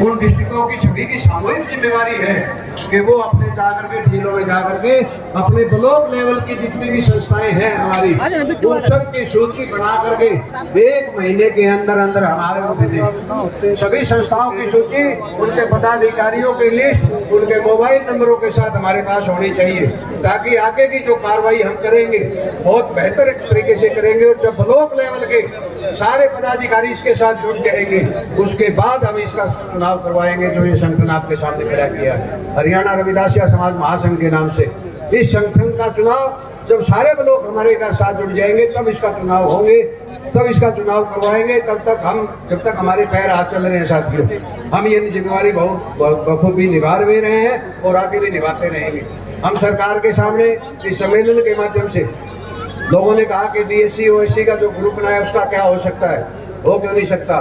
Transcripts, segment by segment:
उन डिस्ट्रिक्टों की सभी की सामूहिक जिम्मेवारी है कि वो अपने जाकर के ढीलों में जाकर के अपने ब्लॉक लेवल की जितनी भी संस्थाएं हैं हमारी उन सब की सूची बना करके 1 महीने के अंदर अंदर हमारे को भेजें। सभी संस्थाओं की सूची, उनके पदाधिकारियों की लिस्ट, उनके मोबाइल नंबरों के साथ हमारे पास होनी चाहिए, ताकि आगे की जो कार्रवाई हम करेंगे बहुत बेहतर तरीके से करेंगे। और जब ब्लॉक लेवल के सारे पदाधिकारी इसके साथ जुड़ जाएंगे उसके बाद हम इसका चुनाव करवाएंगे। जो ये संगठन आपके सामने खड़ा किया है हरियाणा रविदासिया समाज महासंघ के नाम से, इस संगठन का चुनाव जब सारे ब्लॉक हमारे का साथ जुड़ जाएंगे तब इसका चुनाव होंगे, तब इसका चुनाव करवाएंगे। तब तक हम, जब तक हमारे पैर हाथ चल रहे हैं साथियों, हम ये जिम्मेवारी बहुत बखूबी निभा रहे हैं और आगे भी निभाते रहेंगे। हम सरकार के सामने इस सम्मेलन के माध्यम से, लोगों ने कहा कि डीएससी ओएससी का जो ग्रुप बनाया उसका क्या हो सकता है, हो क्यों नहीं सकता।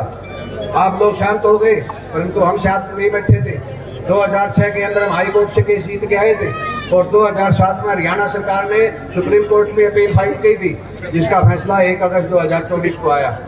आप लोग शांत हो गए, परंतु हम शांत नहीं बैठे थे। 2006 के अंदर हम हाई कोर्ट से केस जीत के आए थे और 2007 में हरियाणा सरकार ने सुप्रीम कोर्ट में अपील फाइल की थी, जिसका फैसला 1 अगस्त 2024 को आया।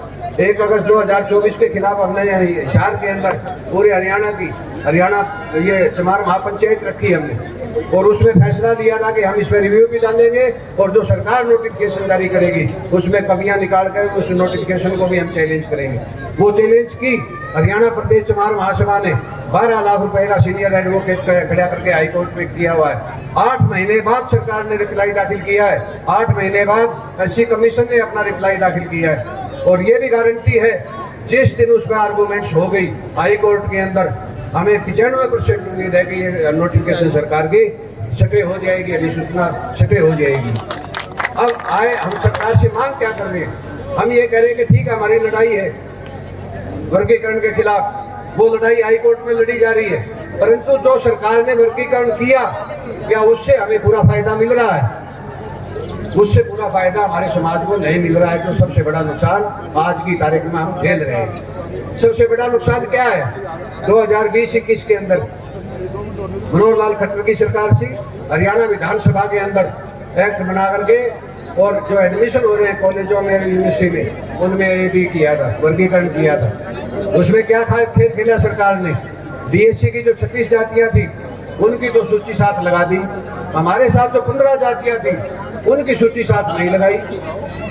1 अगस्त 2024 के खिलाफ हमने हिसार के अंदर पूरे हरियाणा ये चमार महापंचायत रखी हमने और उसमें फैसला लिया था कि हम इसमें रिव्यू भी डालेंगे और जो सरकार नोटिफिकेशन जारी करेगी उसमें कमियां निकाल कर उस नोटिफिकेशन को भी हम चैलेंज करेंगे। वो चैलेंज की हरियाणा प्रदेश चमार महासभा ने 12 लाख रुपए का सीनियर एडवोकेट खड़ा करके हाईकोर्ट में किया हुआ है। 8 महीने बाद सरकार ने रिप्लाई दाखिल किया है, 8 महीने बाद एससी कमीशन ने अपना रिप्लाई दाखिल किया है और ये भी गारंटी है जिस दिन उसमें आर्गूमेंट्स हो गई हाई कोर्ट के अंदर, हमें 95% उम्मीद है कि ये नोटिफिकेशन सरकार की सटे हो जाएगी, अधिसूचना सटे हो जाएगी। अब आए हम सरकार से मांग क्या कर रहे हैं, हम ये कह रहे हैं कि ठीक है हमारी लड़ाई है वर्गीकरण के खिलाफ, वो लड़ाई हाई कोर्ट में लड़ी जा रही है, परंतु जो सरकार ने वर्गीकरण किया क्या उससे हमें पूरा फायदा मिल रहा है? उससे पूरा फायदा हमारे समाज को नहीं मिल रहा है। तो सबसे बड़ा नुकसान आज की तारीख में हम झेल रहे हैं। सबसे बड़ा नुकसान क्या है? 2020-21 के अंदर मनोहर लाल खट्टर की सरकार थी, हरियाणा विधानसभा के अंदर एक्ट बना करके और जो एडमिशन हो रहे हैं कॉलेजों में यूनिवर्सिटी में उनमें ये भी किया था, वर्गीकरण किया था। उसमें क्या खेल खेला सरकार ने, डीएससी की जो 36 जातियां थी उनकी तो सूची साथ लगा दी, हमारे साथ जो 15 जातियां थी उनकी सूची साथ नहीं लगाई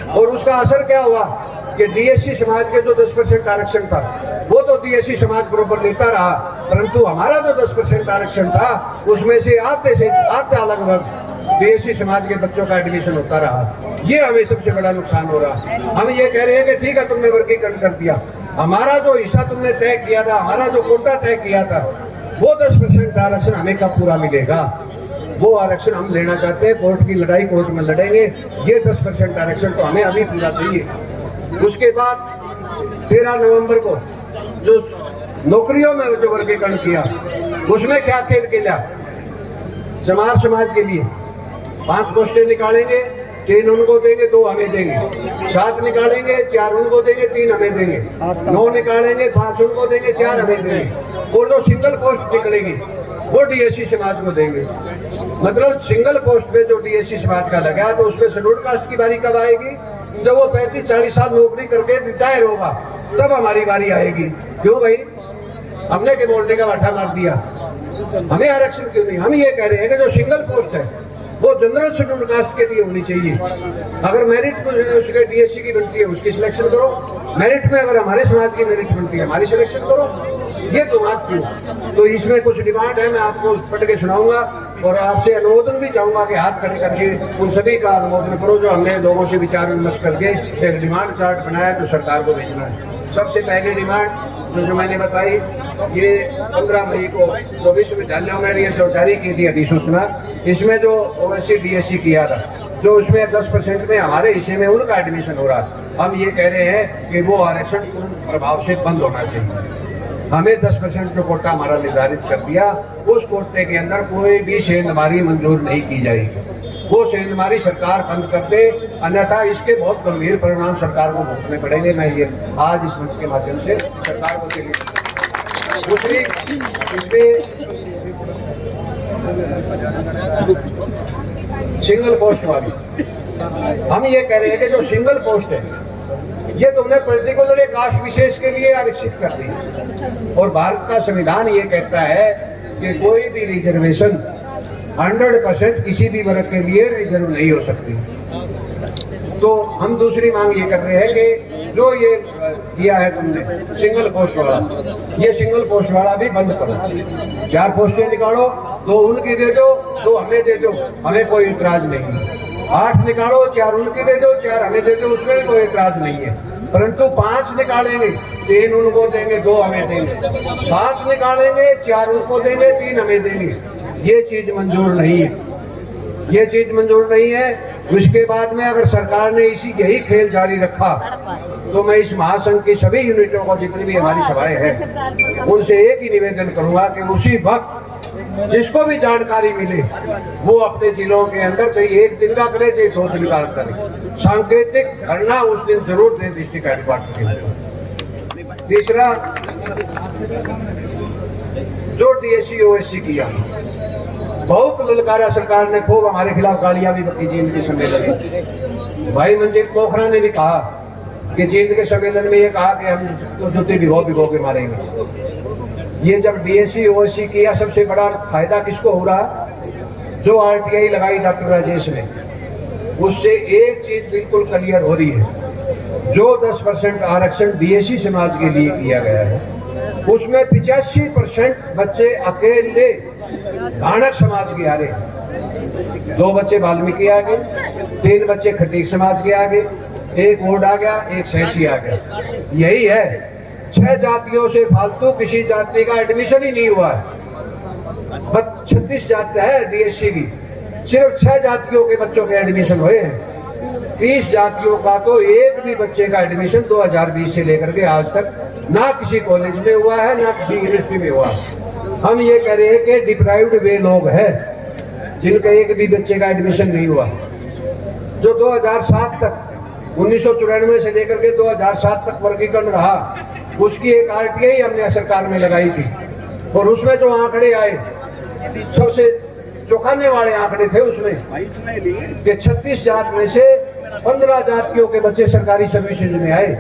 और उसका असर क्या हुआ कि डीएससी समाज के जो 10% आरक्षण था वो तो डीएससी समाज बराबर लेता रहा, परंतु हमारा जो 10% आरक्षण था उसमें से आधे लगभग डीएससी समाज के बच्चों का एडमिशन होता रहा। ये हमें सबसे बड़ा नुकसान हो रहा। हम ये कह रहे हैं कि ठीक है तुमने वर्गीकरण कर दिया, हमारा जो हिस्सा तुमने तय किया था, हमारा जो कोटा तय किया था वो 10% आरक्षण हमें कब पूरा मिलेगा? वो आरक्षण हम लेना चाहते हैं, कोर्ट की लड़ाई कोर्ट में लड़ेंगे। ये 10% आरक्षण तो हमें अभी पूरा चाहिए। उसके बाद 13 नवंबर को जो नौकरियों में जो वर्गीकरण किया उसमें क्या खेल खेला? चमार समाज के लिए 5 पोस्टें निकालेंगे, 3 उनको देंगे, 2 हमें देंगे, 7 निकालेंगे, 4 उनको देंगे, 3 हमें देंगे, 9 निकालेंगे, 5 उनको देंगे, 4 हमें देंगे और जो सिंगल पोस्ट निकलेगी वो डीएससी समाज को देंगे। मतलब सिंगल पोस्ट पे जो डीएससी समाज का लगा तो उसमें शेड्यूल्ड कास्ट की बारी कब आएगी? जब वो 35-40 साल नौकरी करके रिटायर होगा तब हमारी बारी आएगी। क्यों भाई, हमने के बोलने का वाठा मार दिया, हमें आरक्षण क्यों नहीं? हम ये कह रहे हैं कि जो सिंगल पोस्ट है वो जनरल शेड्यूल्ड कास्ट के लिए होनी चाहिए। अगर मेरिट उसके डीएससी की बनती है उसकी सिलेक्शन करो, मेरिट में अगर हमारे समाज की मेरिट बनती है हमारी सिलेक्शन करो। ये तो बात क्यों? तो इसमें कुछ डिमांड है, मैं आपको पढ़ के सुनाऊंगा और आपसे अनुमोदन भी चाहूंगा कि हाथ खड़े करके उन सभी का अनुमोदन करो जो हमने लोगों से विचार विमर्श करके एक डिमांड चार्ट बनाया तो सरकार को भेजना है। सबसे पहली डिमांड जो मैंने बताई, ये 15 मई को जो विश्वविद्यालयों में ये जो जारी की थी अधिसूचना, इसमें जो ओएससी डीएससी किया था जो उसमें 10% में हमारे हिस्से में उनका एडमिशन हो रहा था, हम ये कह रहे हैं कि वो आरक्षण पूर्ण प्रभाव से बंद होना चाहिए। हमें 10% जो कोटा हमारा निर्धारित कर दिया, उस कोटे के अंदर कोई भी सेंधमारी मंजूर नहीं की जाएगी। वो सेंधमारी सरकार बंद कर दे, अन्यथा इसके बहुत गंभीर परिणाम सरकार को भुगतने पड़ेंगे। मैं ये आज इस मंच के माध्यम से सरकार को दूसरी इसमें सिंगल पोस्ट वाली हम ये कह रहे हैं कि जो सिंगल पोस्ट है ये तुमने पर्टिकुलर एक कास्ट विशेष के लिए आरक्षित कर दी। और भारत का संविधान ये कहता है कि कोई भी रिजर्वेशन 100% किसी भी वर्ग के लिए रिजर्व नहीं हो सकती। तो हम दूसरी मांग ये कर रहे हैं कि जो ये किया है तुमने सिंगल पोस्ट वाला, ये सिंगल पोस्ट वाला भी बंद करो। 4 पोस्टें निकालो, 2 उनकी दे दो, 2 हमें दे दो, हमें कोई इतराज नहीं। 8 निकालो, 4 उनकी दे दो, 4 हमें दे दो, उसमें कोई इतराज नहीं है। परंतु 5 निकालेंगे, 3 उनको देंगे, 2 हमें देंगे। 7 निकालेंगे, 4 उनको देंगे, 3 हमें देंगे। ये चीज मंजूर नहीं है, ये चीज मंजूर नहीं है। उसके बाद में अगर सरकार ने यही खेल जारी रखा तो मैं इस महासंघ की सभी यूनिटों को, जितनी भी हमारी सभाएं हैं, उनसे एक ही निवेदन करूंगा कि उसी वक्त जिसको भी जानकारी मिले वो अपने जिलों के अंदर, चाहे 1 दिन का करे चाहे 2 दिन का करे, सांकेतिक धरना उस दिन जरूर दें डिस्ट्रिक्ट हेडक्वार्टर के। तीसरा, जो DSC OSC किया, बहुत ललकारा सरकार ने, खूब हमारे खिलाफ गालियां भी बकी जींद के सम्मेलन में। भाई मंजीत पोखरा ने भी कहा कि जींद के सम्मेलन में ये कहा कि हम तो जूते भिगो के मारेंगे। ये जब DSC OSC किया, सबसे बड़ा फायदा किसको हो रहा? जो RTI लगाई डॉक्टर राजेश ने, उससे एक चीज बिल्कुल क्लियर हो रही है। जो 10% आरक्षण DSC समाज के लिए किया गया है, उसमें 85% बच्चे अकेले धानक समाज के आ रहे। 2 बच्चे वाल्मीकि आ गए, 3 बच्चे खटीक समाज के आ गए, 1 ओड आ गया, 1 सैसी आ गया। यही है, 6 जातियों से फालतू किसी जाति का एडमिशन ही नहीं हुआ है। 36 जातियां है DSC की, सिर्फ 6 जातियों के बच्चों के एडमिशन हुए हैं। 30 जातियों का तो एक भी बच्चे का एडमिशन 2020 से लेकर के आज तक ना किसी कॉलेज में हुआ है, ना किसी यूनिवर्सिटी में हुआ है। हम ये कह रहे हैं कि डिप्राइव्ड वे लोग हैं जिनका एक भी बच्चे का एडमिशन नहीं हुआ, जो 2007 तक, 1994 से लेकर के 2007 तक वर्गीकरण रहा, उसकी एक RTI हमने सरकार में लगाई थी। और उसमें जो आंकड़े आए, सबसे चौंकाने वाले आंकड़े थे उसमें कि 36 जात में से 15 जातियों के बच्चे सरकारी सर्विसेज में आए।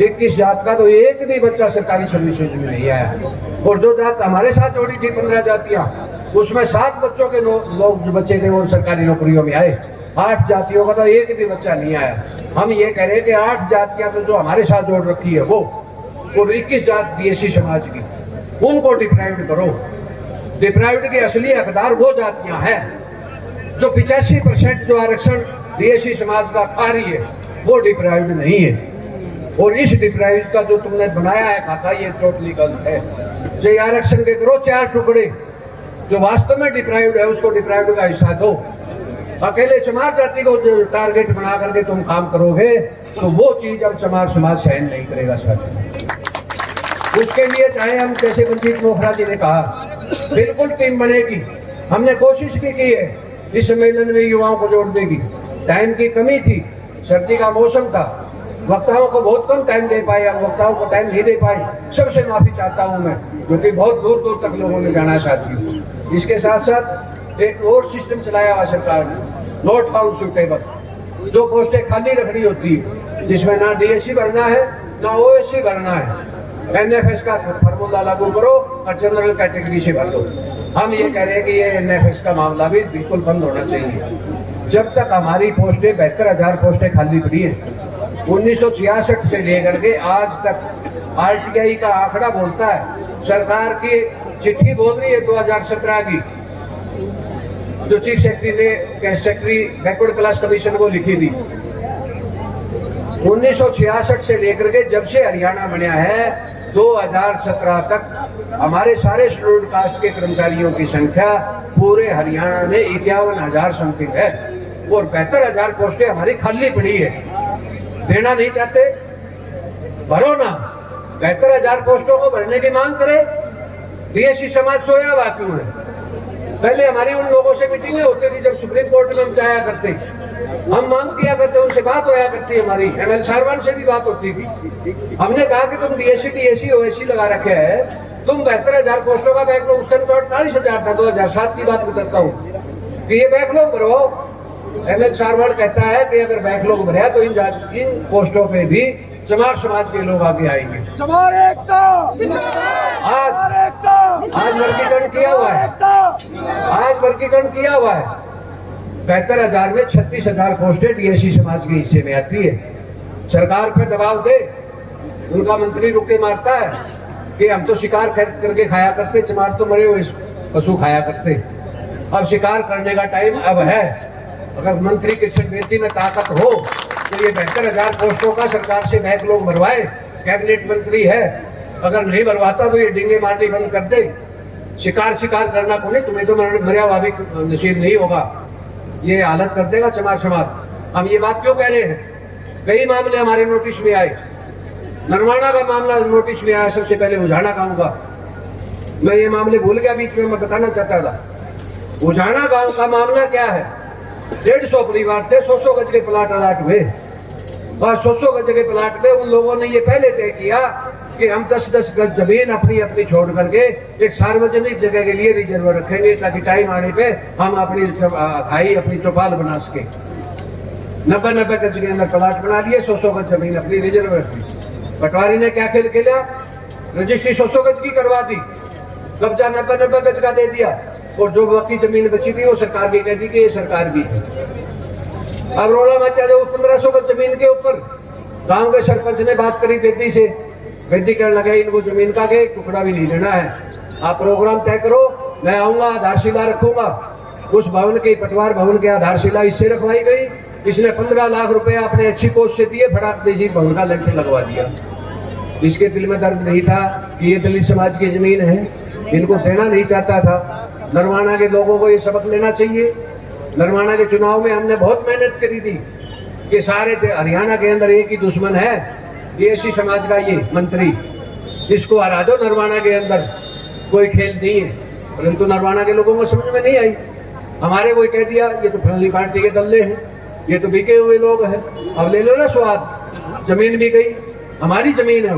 21 जात का तो एक भी बच्चा सरकारी सर्विसेज में नहीं आया। और जो जात हमारे साथ जोड़ी थी 15 जातियां, उसमें 7 बच्चों के लोग जो बच्चे थे वो सरकारी नौकरियों में आए। 8 जातियों का तो एक भी बच्चा नहीं आया। हम ये कह रहे हैं कि 8 जातियां तो जो हमारे साथ जोड़ रखी है वो, और 21 जात DSC समाज की, उनको डिप्राइव्ड करो। डिप्राइव्ड के असली हकदार वो जातियां हैं जो 85% जो आरक्षण DSC समाज का खा रही है, वो डिप्राइव्ड नहीं है। और इस डिप्राइव्ड का जो तुमने बनाया है खाता, ये टोटली गलत है। जो आरक्षण के करो 4 टुकड़े, जो वास्तव में डिप्राइव्ड है उसको डिप्राइव्ड का हिस्सा दो। अकेले चमार जाति को टारगेट बना करके तुम काम करोगे तो वो चीज अब चमार समाज सहन नहीं करेगा साथ। उसके लिए चाहे हम, जैसे मंजीत पोखरा जी ने कहा, बिल्कुल टीम बनेगी। हमने कोशिश की है इस सम्मेलन में युवाओं को जोड़ने की। टाइम की कमी थी, सर्दी का मौसम था, वक्ताओं को बहुत कम टाइम दे पाए, हम वक्ताओं को टाइम नहीं दे पाए। सबसे माफी चाहता हूं मैं, क्योंकि बहुत दूर दूर तक लोगों ने जाना साथियों। इसके साथ साथ एक और सिस्टम चलाया हुआ सरकार ने, नॉट फाउंड सुटेबल, जो पोस्टें खाली रखनी होती है, जिसमें ना DSC भरना है ना OSC भरना है, NFS का फॉर्मूला लागू करो और जनरल कैटेगरी से भर दो। हम ये कह रहे हैं कि ये NFS का मामला भी बिल्कुल बंद होना चाहिए। जब तक हमारी पोस्टें 72,000 पोस्टें खाली पड़ी है, 1966 से लेकर के आज तक RTI का आंकड़ा बोलता है, सरकार की चिट्ठी बोल रही है 2017 की, जो chief secretary backward class commission को लिखी थी। 1966 से लेकर के जब से हरियाणा बना है 2017 तक हमारे सारे शेड्यूल्ड कास्ट के कर्मचारियों की संख्या पूरे हरियाणा में 51,000 समथिंग है, और 72,000 पोस्टें हमारी खाली पड़ी है। देना नहीं चाहते, भरो ना। 72,000 पोस्टों को भरने की मांग करे। DSC समाज सोया हुआ क्यों है? पहले हमारी उन लोगों से मीटिंगें होती थी जब सुप्रीम कोर्ट में हम जाया करते, हम मांग किया करते, उनसे बात होया करती, हमारी ML सारवान से भी बात होती थी। हमने कहा कि तुम DSC OSC लगा रखे है, तुम 72,000 पोस्टों का बैकलॉग, उस टाइम तो 48,000 था, 2007 की बात बताता हूँ, कि ये बैकलॉग भरो। ML सारवान कहता है कि अगर बैकलॉग भरा तो इन पोस्टों पे भी चमार समाज के लोग आगे आएंगे। चमार एकता आज वर्गीकरण किया हुआ है, आज वर्गीकरण किया हुआ है। 72,000 में 36,000 पोस्टें डीएससी समाज के हिस्से में आती है। सरकार पे दबाव दे, उनका मंत्री रुके मारता है कि हम तो शिकार करके खाया करते, चमार तो मरे हुए पशु खाया करते। अब शिकार करने का टाइम अब है। अगर मंत्री कृष्ण बेदी में ताकत हो तो ये 72,000 पोस्टों का सरकार से बैक लोग भरवाए। कैबिनेट मंत्री है, अगर नहीं भरवाता तो ये डिंगे मारनी बंद कर दे। शिकार करना को नहीं, तुम्हें तो मरिया हुआ भी नसीब नहीं होगा। ये हालत कर देगा चमार समाज। हम ये बात क्यों कह रहे हैं? कई मामले हमारे नोटिस में आए। नरवाना का मामला नोटिस में आया, सबसे पहले उजाना गांव का। मैं ये मामले भूल गया, बीच में मैं बताना चाहता था। उजाना गांव का मामला क्या है? 150 परिवार थे, 100 गज के प्लाट अलाट हुए और 100 गज के प्लाट में उन लोगों ने ये पहले तय किया कि हम 10-10 गज जमीन अपनी छोड़ करके एक सार्वजनिक जगह के लिए रिजर्व रखेंगे, ताकि टाइम आने पे हम अपनी चौपाल बना सके। 90 गज के अंदर प्लाट बना लिए, 100 गज जमीन अपनी रिजर्व रखी। पटवारी ने क्या खेल खेला? रजिस्ट्री 100 गज की करवा दी, कब्जा 90 गज का दे दिया, और जो बाकी जमीन बची थी वो सरकार की कह दी कि ये सरकार की है। अब रोड़ा मचा जो 1500 गज जमीन के ऊपर। गांव के सरपंच ने बात करी बेदी से, बेदी कहने लगे इनको जमीन का के टुकड़ा भी नहीं लेना है, आप प्रोग्राम तय करो, मैं आऊंगा, आधारशिला रखूंगा। उस भवन के, पटवार भवन के आधारशिला इससे रखवाई गई। इसने 15 लाख रुपए अपने अच्छी कोष से दिए, फटाक दे भवन का लेंटर लगवा दिया। इसके दिल में दर्द नहीं था कि ये दलित समाज की जमीन है, इनको देना नहीं चाहता था। नरवाना के लोगों को ये सबक लेना चाहिए। नरवाना के चुनाव में हमने बहुत मेहनत करी थी कि सारे हरियाणा के अंदर एक ही दुश्मन है, डीएससी समाज का ये मंत्री, इसको हरा दो। नरवाना के अंदर कोई खेल नहीं है, परंतु नरवाना के लोगों को समझ में नहीं आई। हमारे कोई कह दिया ये तो फलानी पार्टी के दल्ले हैं, ये तो बिके हुए लोग हैं, अब ले लो ना स्वाद। जमीन भी गई, हमारी जमीन है।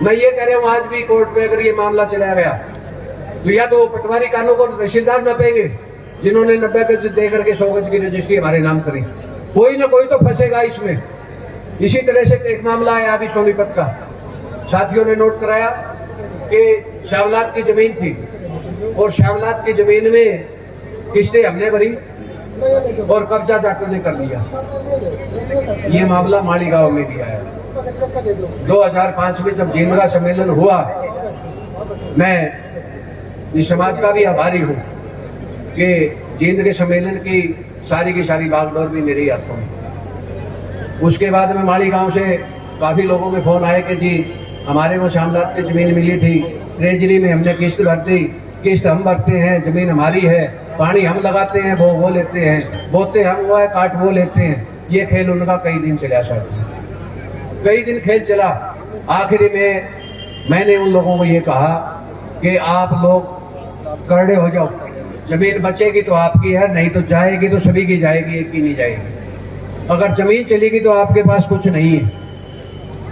मैं ये कह रहा हूँ आज भी कोर्ट में अगर ये मामला चलाया गया तो या तो पटवारी कानों को तहसीलदार न पेंगे जिन्होंने 90 गज दे करके 100 गज की रजिस्ट्री हमारे नाम करी। कोई ना कोई तो फंसेगा इसमें। इसी तरह से एक मामला आया अभी सोनीपत का, साथियों ने नोट कराया कि श्यामलात की जमीन थी और श्यामलात की जमीन में किस्तें हमने भरी और कब्जा जाटों ने कर लिया। ये मामला माली गांव में भी आया। 2005 में जब जींद सम्मेलन हुआ, मैं इस समाज का भी आभारी हूँ कि जींद के सम्मेलन की सारी बागडोर भी मेरे हाथों में। उसके बाद में माली गांव से काफ़ी लोगों के फ़ोन आए कि जी हमारे को श्यामलात की ज़मीन मिली थी, ट्रेजरी में हमने किस्त भर दी, किस्त हम भरते हैं, ज़मीन हमारी है, पानी हम लगाते हैं, वो लेते हैं, बोते हम वो है, काट वो लेते हैं। ये खेल उनका कई दिन चला, सर कई दिन खेल चला। आखिरी में मैंने उन लोगों को ये कहा कि आप लोग करड़े हो जाओ, जमीन बचेगी तो आपकी है, नहीं तो जाएगी तो सभी की जाएगी, एक की नहीं जाएगी। अगर जमीन चलेगी तो आपके पास कुछ नहीं है।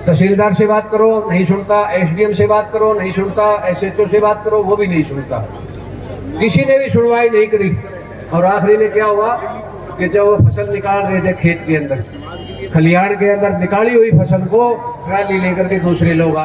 तहसीलदार से बात करो नहीं सुनता, एसडीएम से बात करो नहीं सुनता, एसएचओ से बात करो वो भी नहीं सुनता, किसी ने भी सुनवाई नहीं करी। और आखिरी में क्या हुआ कि जब वो फसल निकाल रहे थे खेत के अंदर, खलिहान के अंदर निकाली हुई फसल को ट्राली लेकर के दूसरे लोग